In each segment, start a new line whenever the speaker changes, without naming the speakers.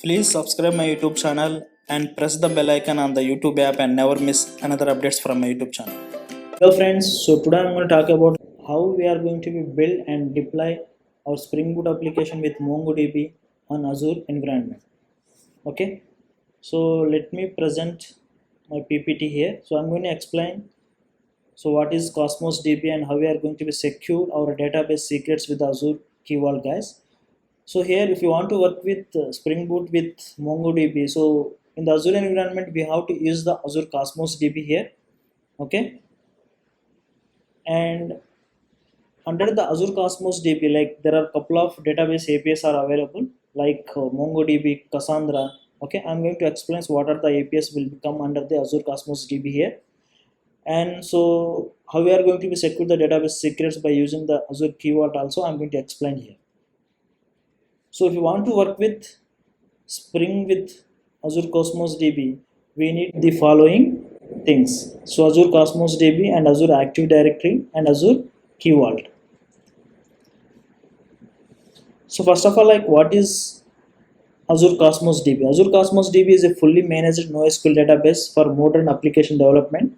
Please subscribe my YouTube channel and press the bell icon on the YouTube app and never miss another updates from my YouTube channel. Hello friends, so today I'm going to talk about how we are going to build and deploy our Spring Boot application with MongoDB on Azure environment. Okay, so let me present my PPT here. So I'm going to explain what is Cosmos DB and how we are going to secure our database secrets with Azure Key Vault, guys. So here, if you want to work with Spring Boot with MongoDB, so in the Azure environment, we have to use the Azure Cosmos DB here, okay? And under the Azure Cosmos DB, like there are a couple of database APIs are available, like MongoDB, Cassandra. Okay, I'm going to explain what are the APIs will become under the Azure Cosmos DB here, and so how we are going to secure the database secrets by using the Azure Key Vault. Also, I'm going to explain here. So if you want to work with Spring with Azure Cosmos DB, we need the following things. So Azure Cosmos DB and Azure Active Directory and Azure Key Vault. So first of all, like what is Azure Cosmos DB? Azure Cosmos DB is a fully managed NoSQL database for modern application development.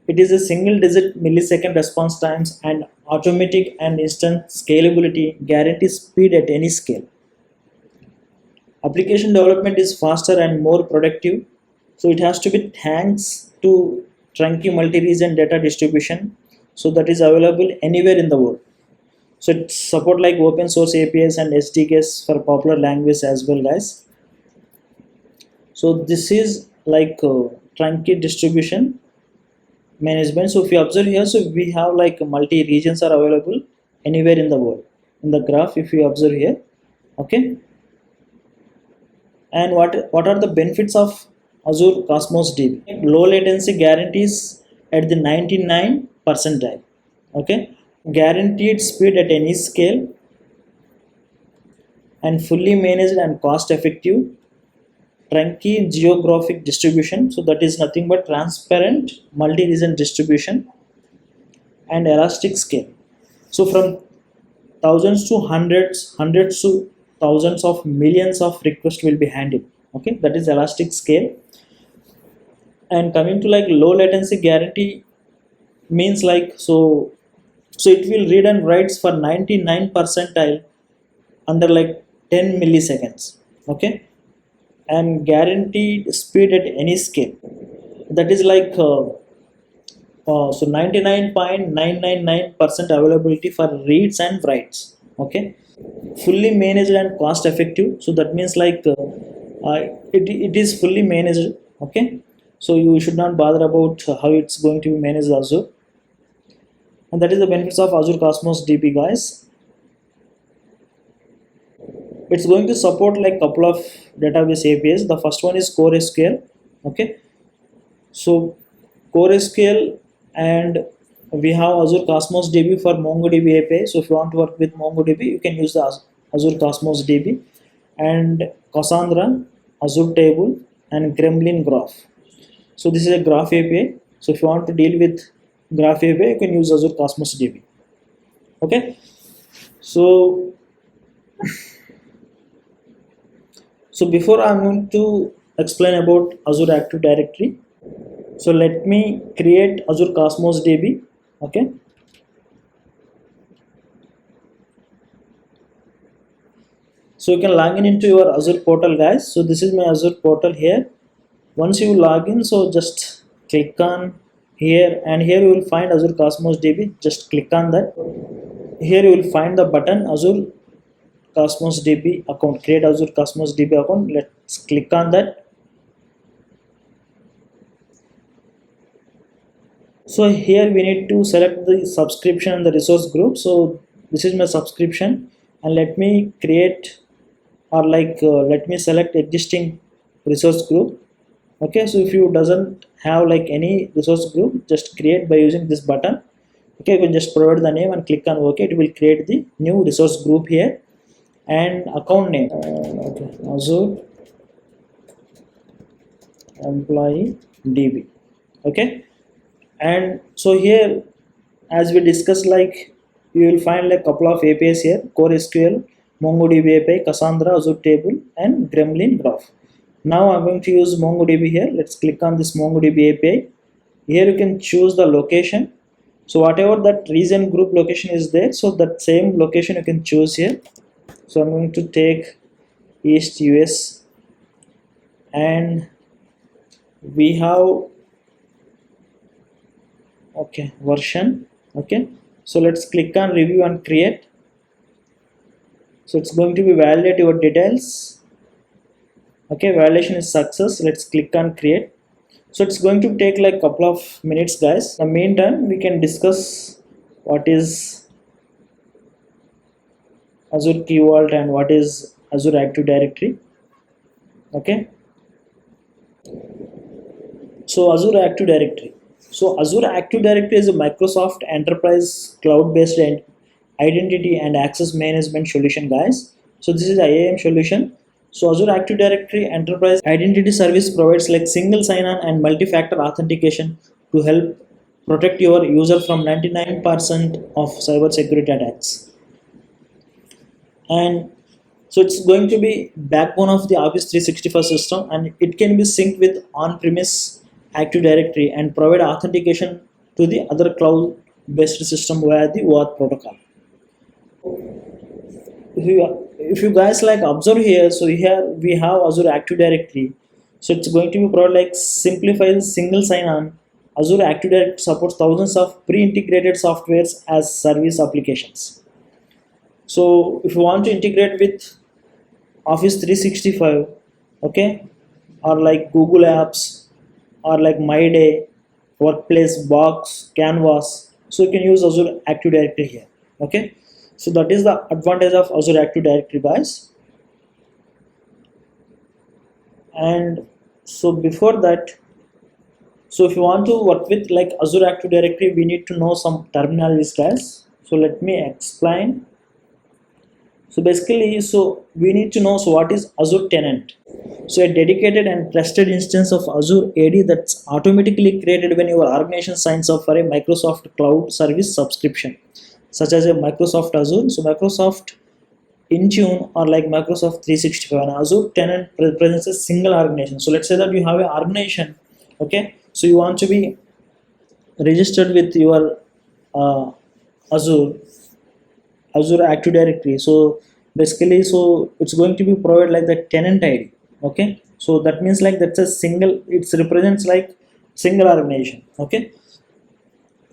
It is a single digit millisecond response times and automatic and instant scalability guarantees speed at any scale. Application development is faster and more productive, so it has to be thanks to trunky multi-region data distribution, so that is available anywhere in the world. So it support like open source APIs and SDKs for popular language as well, guys. So this is like trunky distribution management. So if you observe here, so we have like multi regions are available anywhere in the world in the graph. If you observe here, okay. And what are the benefits of Azure Cosmos DB? Low latency guarantees at the 99 percentile, okay. Guaranteed speed at any scale, and fully managed and cost effective. Trunky geographic distribution, so that is nothing but transparent multi-region distribution, and elastic scale. So from thousands to hundreds to thousands of millions of requests will be handled, okay, that is elastic scale. And coming to like low latency guarantee means like so it will read and writes for 99 percentile under like 10 milliseconds, okay. And guaranteed speed at any scale, that is like so 99.999% availability for reads and writes, okay. Fully managed and cost effective, so that means like it is fully managed, okay. So you should not bother about how it's going to be managed Azure, and that is the benefits of Azure Cosmos DB, guys. It's going to support like couple of database APIs. The first one is Core SQL, okay. So Core SQL, and we have Azure Cosmos DB for MongoDB API. So if you want to work with MongoDB, you can use the Azure Cosmos DB, and Cassandra, Azure Table, and Gremlin Graph. So this is a Graph API. So if you want to deal with Graph API, you can use Azure Cosmos DB, okay. So before I'm going to explain about Azure Active Directory, so let me create Azure Cosmos DB, okay. So you can log in into your Azure portal, guys. So this is my Azure portal here. Once you log in, so just click on here, and here you will find Azure Cosmos DB. Just click on that. Here you will find the button Azure Cosmos DB account, create Azure Cosmos DB account. Let's click on that. So here we need to select the subscription and the resource group. So this is my subscription, and let me create or like let me select existing resource group, okay. So if you doesn't have like any resource group, just create by using this button, okay. You can just provide the name and click on OK. It will create the new resource group here, and account name, okay, Azure employee DB, okay. And so here, as we discussed, like you will find like couple of APIs here, Core SQL, MongoDB API, Cassandra, Azure Table, and Gremlin Graph. Now I'm going to use MongoDB here. Let's click on this MongoDB API. Here you can choose the location. So whatever that region group location is there, so that same location you can choose here. So I'm going to take East US, and we have version. So let's click on review and create. So it's going to be validate your details. Validation is success. Let's click on create. So it's going to take like couple of minutes, guys. In the meantime, we can discuss what is Azure Key Vault and what is Azure Active Directory. So Azure Active Directory. So Azure Active Directory is a Microsoft Enterprise Cloud-based identity and access management solution, guys. So this is IAM solution. So Azure Active Directory Enterprise Identity Service provides like single sign-on and multi-factor authentication to help protect your user from 99% of cyber security attacks. And so it's going to be backbone of the Office 365 system, and it can be synced with on-premise Active Directory and provide authentication to the other cloud-based system via the OAuth protocol. If you guys like observe here, so here we have Azure Active Directory. So it's going to be provide like simplified single sign-on. Azure Active Directory supports thousands of pre-integrated softwares as service applications. So if you want to integrate with Office 365, or like Google Apps, or like My Day, Workplace, Box, Canvas, so you can use Azure Active Directory here. So that is the advantage of Azure Active Directory, guys. And so before that, so if you want to work with like Azure Active Directory, we need to know some terminologies, guys. So let me explain. So basically, so we need to know, so what is Azure Tenant? So a dedicated and trusted instance of Azure AD that's automatically created when your organization signs up for a Microsoft Cloud Service subscription, such as a Microsoft Azure. So Microsoft Intune or like Microsoft 365. And Azure Tenant represents a single organization. So let's say that you have an organization, so you want to be registered with your Azure Active Directory. So basically, so it's going to be provided like the tenant ID. So that means like that's a single, it represents like single organization.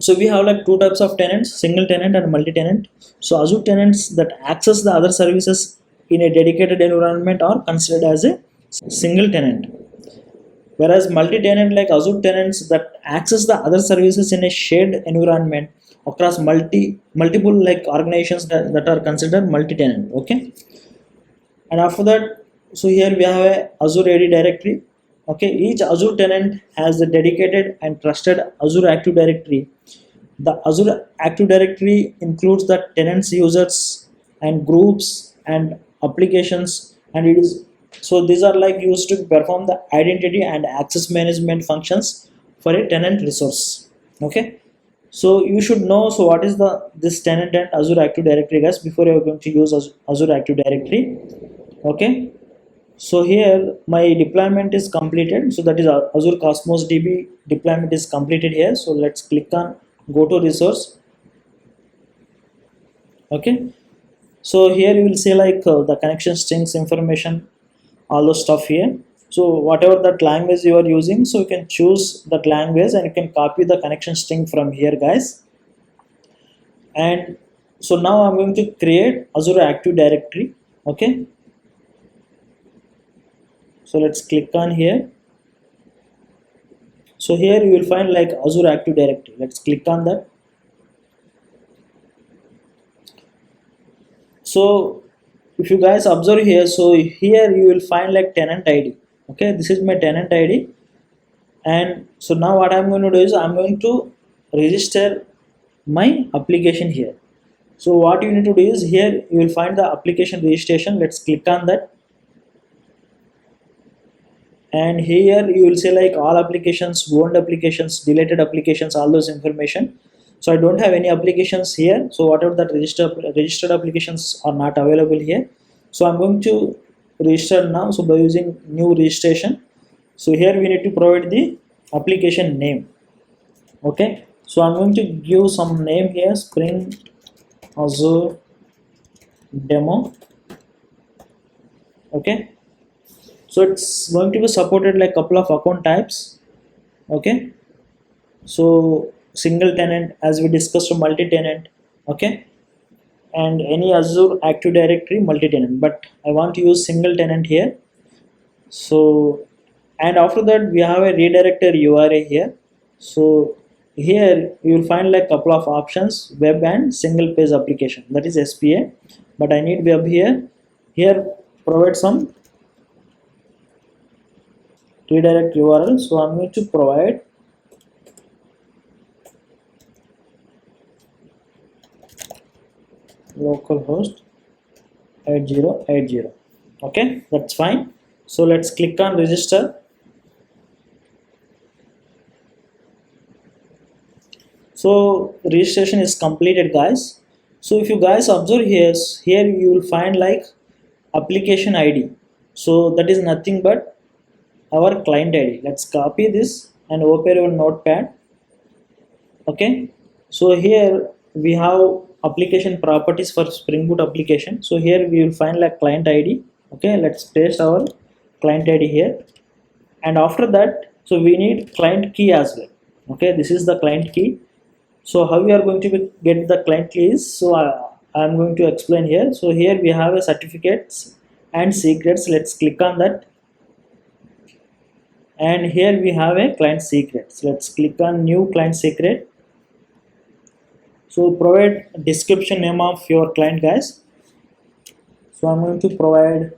So we have like two types of tenants, single tenant and multi-tenant. So Azure tenants that access the other services in a dedicated environment are considered as a single tenant, whereas multi-tenant like Azure tenants that access the other services in a shared environment across multiple like organizations that are considered multi-tenant. And after that, so here we have a Azure AD directory. Each Azure tenant has a dedicated and trusted Azure Active Directory. The Azure Active Directory includes the tenants, users, and groups and applications, and it is so these are like used to perform the identity and access management functions for a tenant resource. So you should know, so what is this tenant and Azure Active Directory, guys, before you are going to use Azure Active Directory. So here my deployment is completed. So that is Azure Cosmos DB deployment is completed here. So let's click on go to resource. So here you will see like the connection strings information, all the stuff here. So whatever that language you are using, so you can choose that language and you can copy the connection string from here, guys. And so now I'm going to create Azure Active Directory. So let's click on here. So here you will find like Azure Active Directory. Let's click on that. So if you guys observe here, so here you will find like tenant ID. This is my tenant ID. And so now what I'm going to do is I'm going to register my application here. So what you need to do is here you will find the application registration. Let's click on that. And here you will see like all applications, owned applications, deleted applications, all those information. So I don't have any applications here. So whatever that registered applications are not available here. So I'm going to register now. So by using new registration, so here we need to provide the application name. Okay, so I'm going to give some name here, Spring Azure Demo. Okay, so it's going to be supported like couple of account types. Okay, so single tenant, as we discussed, multi-tenant. Okay, and any Azure Active Directory multi-tenant, but I want to use single tenant here. So, and after that we have a redirector URI here. So here you will find like couple of options, web and single page application, that is SPA, but I need web here. Here provide some redirect URL. So I'm going to provide localhost 8080. Okay, that's fine. So let's click on register. So registration is completed, guys. So if you guys observe here you will find like application ID. So that is nothing but our client ID. Let's copy this and open your notepad. Okay, so here we have application properties for Spring Boot application. So here we will find like client ID. Okay, let's paste our client ID here, and after that, so we need client key as well. Okay, this is the client key. So how we are going to get the client key is, so I'm going to explain here. So here we have a certificates and secrets. Let's click on that, and here we have a client secrets. Let's click on new client secret. So provide description name of your client, guys. So I'm going to provide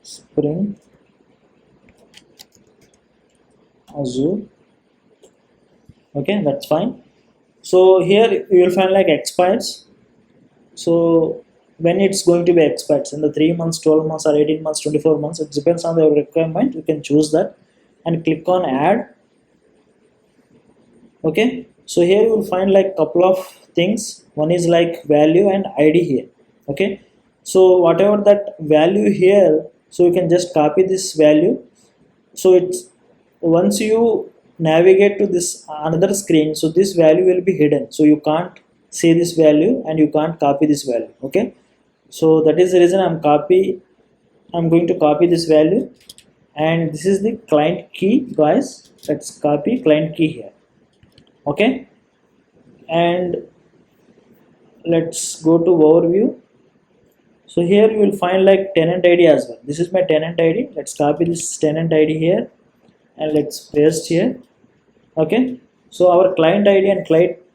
Spring Azure. Okay, that's fine. So here you will find like expires. So when it's going to be expires, in the 3 months, 12 months, or 18 months, 24 months, it depends on your requirement. You can choose that and click on add. Okay, so here you will find like couple of things. One is like value and ID here. Okay, so whatever that value here, so you can just copy this value. So it's once you navigate to this another screen, so this value will be hidden, so you can't see this value and you can't copy this value. Okay, so that is the reason I'm going to copy this value, and this is the client key, guys. Let's copy client key here. Okay, and let's go to overview. So here you will find like tenant ID as well. This is my tenant ID. Let's copy this tenant ID here and let's paste here. Okay, so our client ID and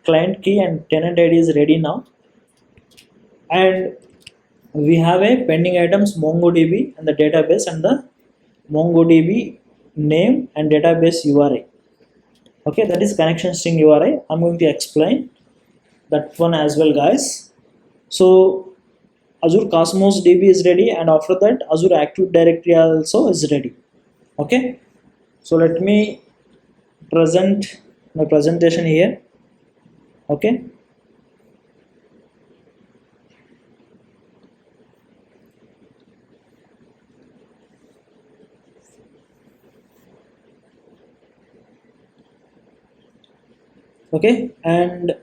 client key and tenant ID is ready now, and we have a pending items MongoDB and the database and the MongoDB name and database URI. Okay, that is connection string URI. I'm going to explain that one as well, guys. So Azure Cosmos DB is ready, and after that Azure Active Directory also is ready. Okay, so let me present my presentation here. Okay, okay, and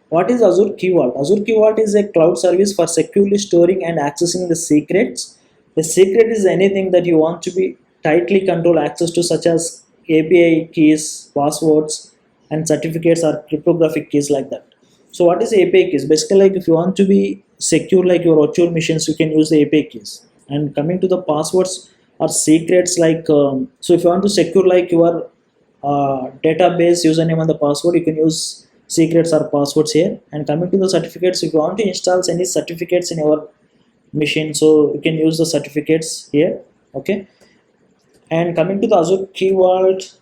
what is Azure Key Vault? Azure Key Vault is a cloud service for securely storing and accessing the secrets. The secret is anything that you want to be tightly control access to, such as API keys, passwords, and certificates or cryptographic keys like that. So what is API keys? Basically, like if you want to be secure like your virtual machines, you can use the API keys. And coming to the passwords or secrets, like so if you want to secure like your database username and the password, you can use secrets or passwords here. And coming to the certificates, if you want to install any certificates in your machine, so you can use the certificates here. Okay, and coming to the Azure Key Vault,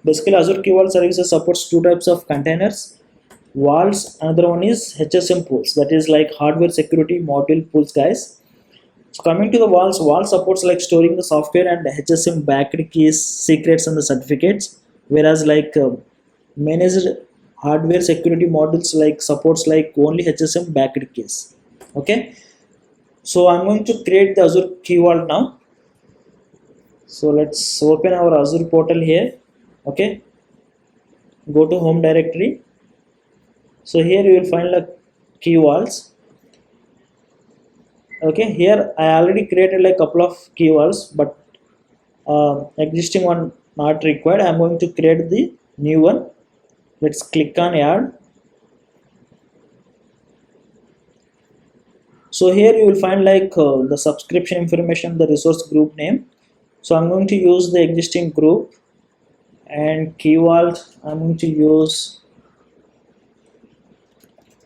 basically Azure Key Vault services supports two types of containers, vaults. Another one is HSM pools, that is like hardware security module pools, guys. So coming to the vaults, vault supports like storing the software and HSM backed keys, secrets, and the certificates, whereas like managed hardware security modules like supports like only HSM backed case. Okay, so I'm going to create the Azure Key Vault now. So let's open our Azure portal here. Okay, go to home directory. So here you will find like key vaults. Okay, here I already created like couple of key vaults, but existing one not required. I'm going to create the new one. Let's click on add. So here you will find like the subscription information, the resource group name. So I'm going to use the existing group, and key vault I'm going to use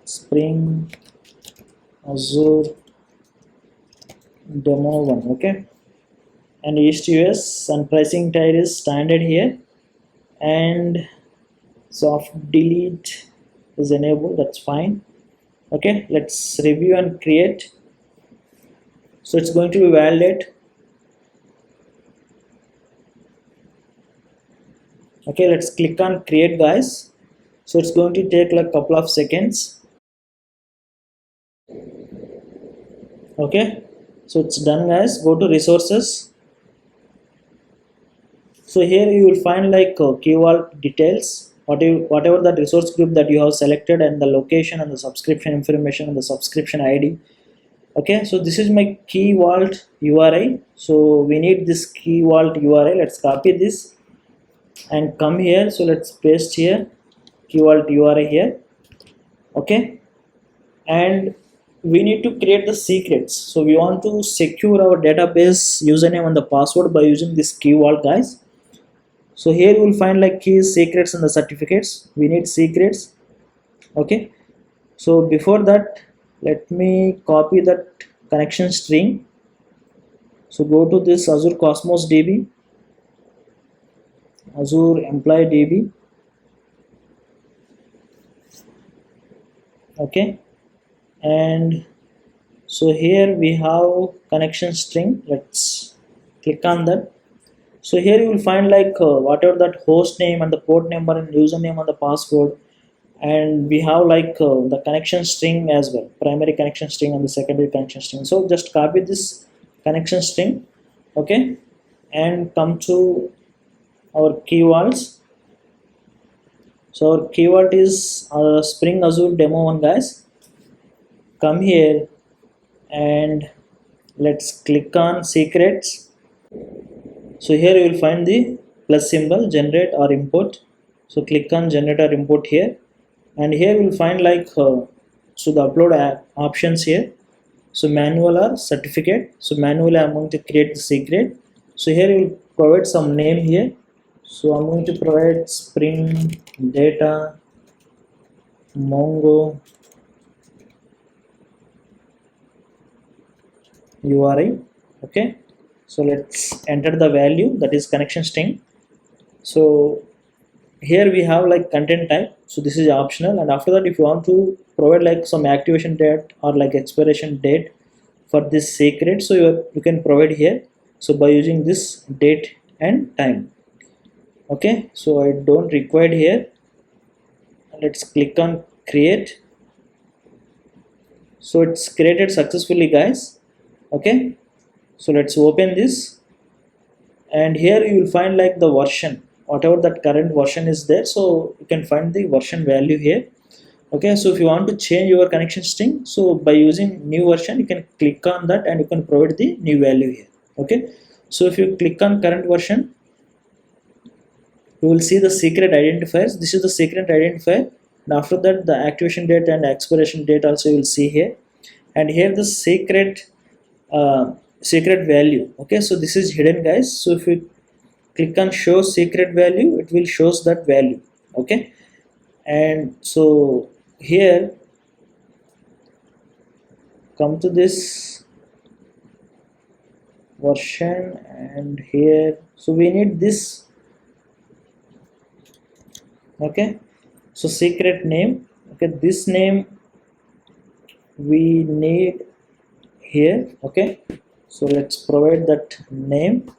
Spring Azure demo 1. Okay, and East US and pricing tier is standard here, and soft delete is enabled. That's fine. Okay, let's review and create. So it's going to be validate. Okay, let's click on create, guys. So it's going to take like couple of seconds. Okay, so it's done, guys. Go to resources. So here you will find like key vault details, whatever that resource group that you have selected, and the location and the subscription information and the subscription ID. Okay, so this is my key vault URI. So we need this key vault URI. Let's copy this and come here. So let's paste here key vault URI here. Okay, and we need to create the secrets. So we want to secure our database username and the password by using this key vault, guys. So here you will find like keys, secrets, and the certificates. We need secrets. Okay, so before that, let me copy that connection string. So go to this Azure Cosmos DB, Azure Employee DB. Okay, and so here we have connection string. Let's click on that. So here you will find like whatever that host name and the port number and username and the password, and we have like the connection string as well, primary connection string and the secondary connection string. So just copy this connection string. Okay, and come to our key vaults. So our key vault is Spring Azure demo 1, guys. Come here and let's click on secrets. So here you will find the plus symbol, generate or import. So click on generate or import here, and here you will find like so the upload options here. So manual or certificate. So manually I'm going to create the secret. So here you will provide some name here. So I'm going to provide Spring Data Mongo URI. Okay, so let's enter the value, that is connection string. So here we have like content type. So this is optional, and after that if you want to provide like some activation date or like expiration date for this secret, so you can provide here. So by using this date and time. Okay, so I don't require here. Let's click on create. So it's created successfully, guys. Okay, so let's open this, and here you will find like the version, whatever that current version is there. So you can find the version value here. Okay, so if you want to change your connection string, so by using new version you can click on that and you can provide the new value here. Okay, so if you click on current version, you will see the secret identifiers. This is the secret identifier, and after that the activation date and expiration date also you will see here, and here the secret secret value. Okay, so this is hidden, guys. So if you click on show secret value, it will shows that value. Okay, and so here come to this version, and here so we need this. Okay, so secret name. Okay, this name we need here. Okay, so let's provide that name,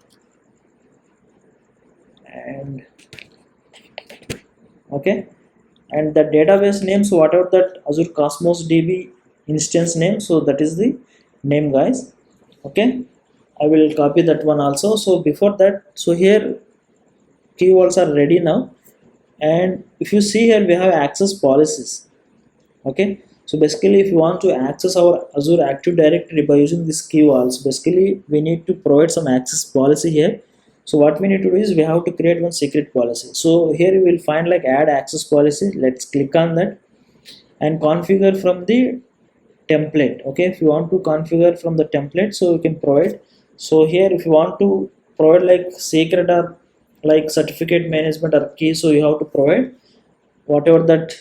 and okay, and the database name, so whatever that Azure Cosmos DB instance name, so that is the name, guys. Okay, I will copy that one also. So before that, so here keywords are ready now, and if you see here we have access policies. Okay, so basically if you want to access our Azure Active Directory by using these keywords, basically we need to provide some access policy here. So what we need to do is we have to create one secret policy. So here you will find like add access policy. Let's click on that and configure from the template. Okay, if you want to configure from the template, so you can provide. So here if you want to provide like secret or like certificate management or key, so you have to provide whatever that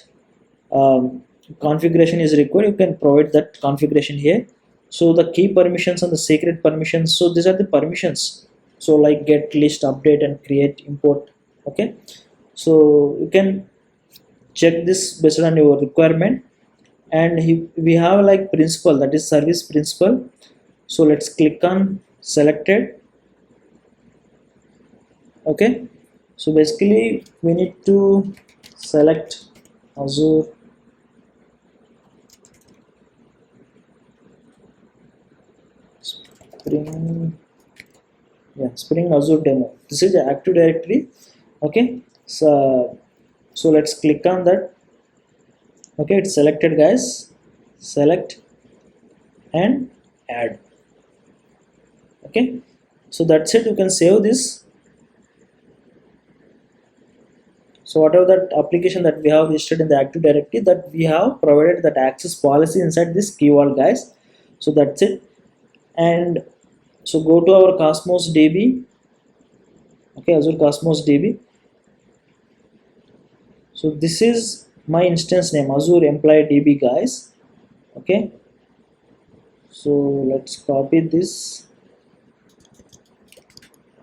configuration is required, you can provide that configuration here. So the key permissions and the secret permissions, so these are the permissions, so like get, list, update and create, import. Okay, so you can check this based on your requirement. And we have like principal, that is service principal. So let's click on selected. Okay, so basically we need to select Azure Spring, yeah, Spring Azure demo. This is the Active Directory. Okay, so let's click on that. Okay, it's selected, guys. Select and add. Okay, so that's it. You can save this. So whatever that application that we have listed in the Active Directory, that we have provided that access policy inside this keyword, guys. So that's it. And so go to our Cosmos DB. Okay, Azure Cosmos DB. So this is my instance name, Azure Employee DB, guys. Okay, so let's copy this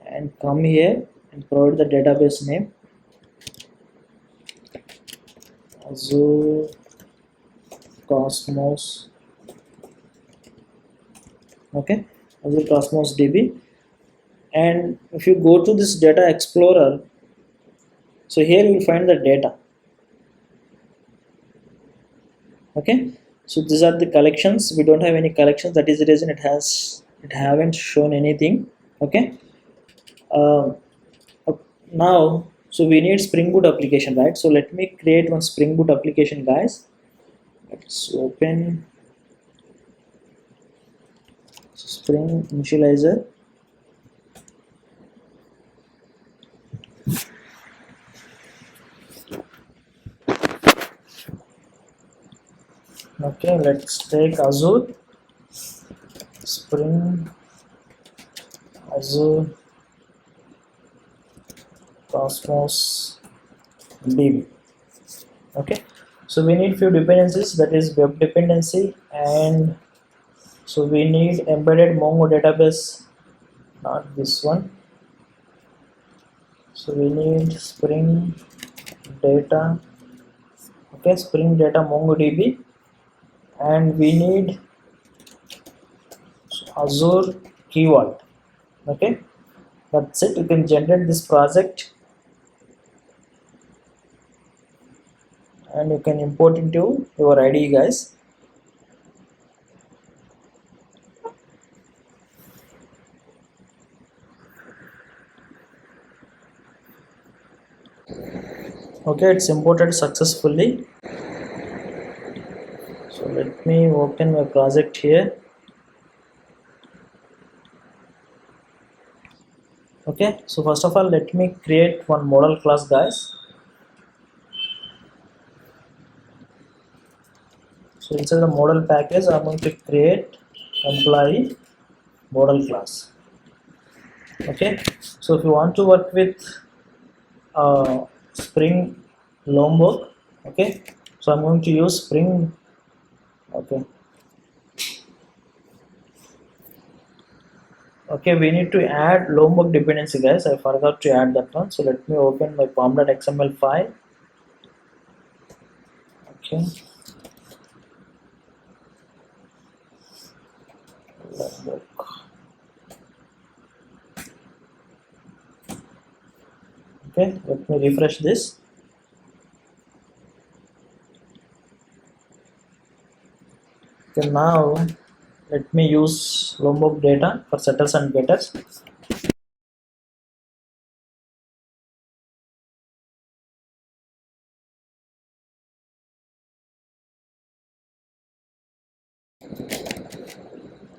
and come here and provide the database name, Azure Cosmos. Okay, Azure Cosmos DB. And if you go to this data explorer, so here you will find the data. Okay, so these are the collections. We don't have any collections, that is the reason it haven't shown anything. Okay, uh, now so we need Spring Boot application, right? So let me create one Spring Boot application, guys. Let's open Spring Initializer. Okay, let's take Azure Spring Azure Cosmos DB. Okay, so we need few dependencies, that is web dependency, and so we need embedded Mongo database, not this one. So we need Spring Data. Okay, Spring Data MongoDB, and we need Azure Key Vault. Okay, that's it. You can generate this project and you can import into your IDE, guys. Okay, it's imported successfully. So let me open my project here. Okay, so first of all let me create one model class, guys. So inside the model package I'm going to create employee model class. Okay, so if you want to work with Spring Lombok, okay, so I'm going to use Spring. Okay, okay, we need to add Lombok dependency, guys. I forgot to add that one, so let me open my pom.xml file. Okay, Lombok. Okay, let me refresh this. Okay, now let me use Lombok data for setters and getters.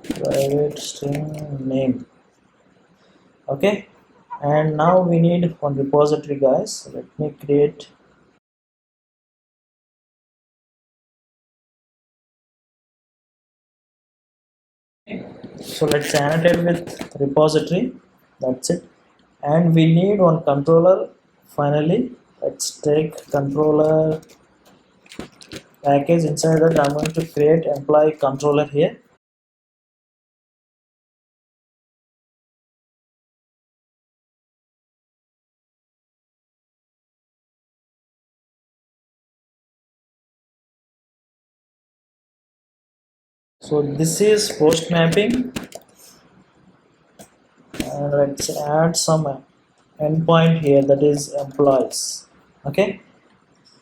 Private string name. Okay, and now we need one repository, guys. Let me create. So let's annotate with repository. That's it. And we need one controller. Finally, let's take controller package. Inside that, I'm going to create employee controller here. So this is post mapping, and let's add some endpoint here, that is employees. Okay,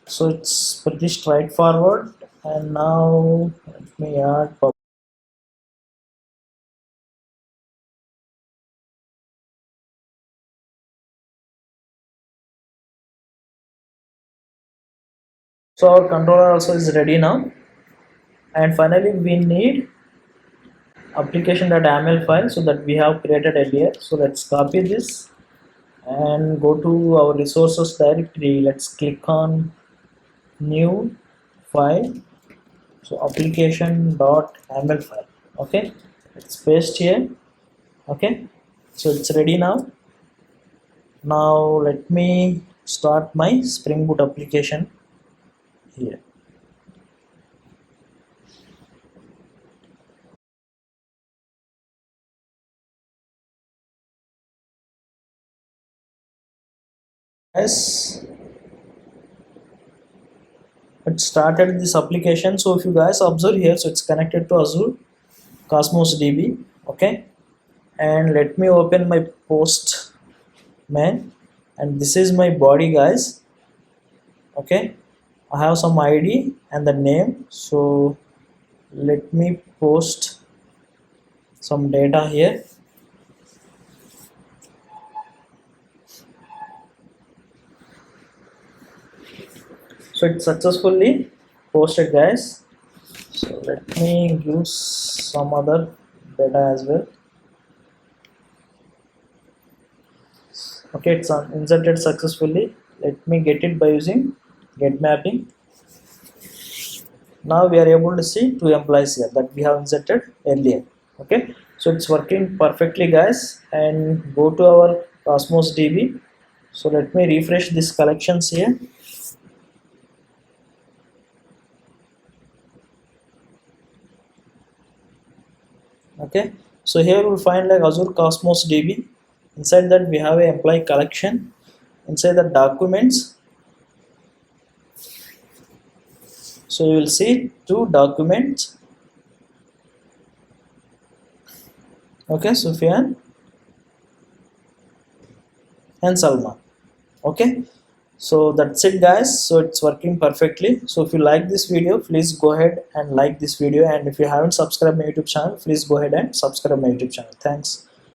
so it's pretty straightforward. And now let me add so our controller also is ready now. And finally we need application.yaml file, so that we have created earlier. So let's copy this and go to our resources directory. Let's click on new file, so application.yaml file. Okay, let's paste here. Okay, so it's ready now. Now let me start my Spring Boot application here. Yes, it started this application. So if you guys observe here, so it's connected to Azure Cosmos DB. Okay, and let me open my post man, and this is my body, guys. Okay, I have some ID and the name. So let me post some data here. So it's successfully posted, guys. So let me use some other data as well. Okay, it's inserted successfully. Let me get it by using get mapping. Now we are able to see two employees here that we have inserted earlier. Okay, so it's working perfectly, guys. And go to our Cosmos DB. So let me refresh this collections here. Okay, so here we'll find like Azure Cosmos DB. Inside that we have a employee collection. Inside the documents, so you will see two documents. Okay, Sufyan and Salman. Okay, so that's it, guys. So it's working perfectly. So if you like this video, please go ahead and like this video, and if you haven't subscribed my YouTube channel, please go ahead and subscribe my YouTube channel. Thanks.